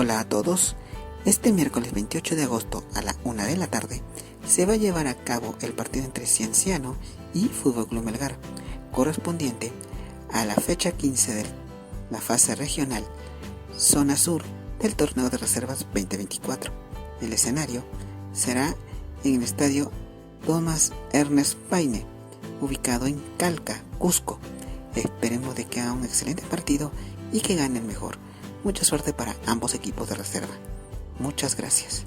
Hola a todos. Este miércoles 28 de agosto a la 1 de la tarde se va a llevar a cabo el partido entre Cienciano y Fútbol Club Melgar, correspondiente a la fecha 15 de la fase regional Zona Sur del Torneo de Reservas 2024. El escenario será en el estadio Thomas Ernest Paine, ubicado en Calca, Cusco. Esperemos de que haga un excelente partido y que gane el mejor. Mucha suerte para ambos equipos de reserva. Muchas gracias.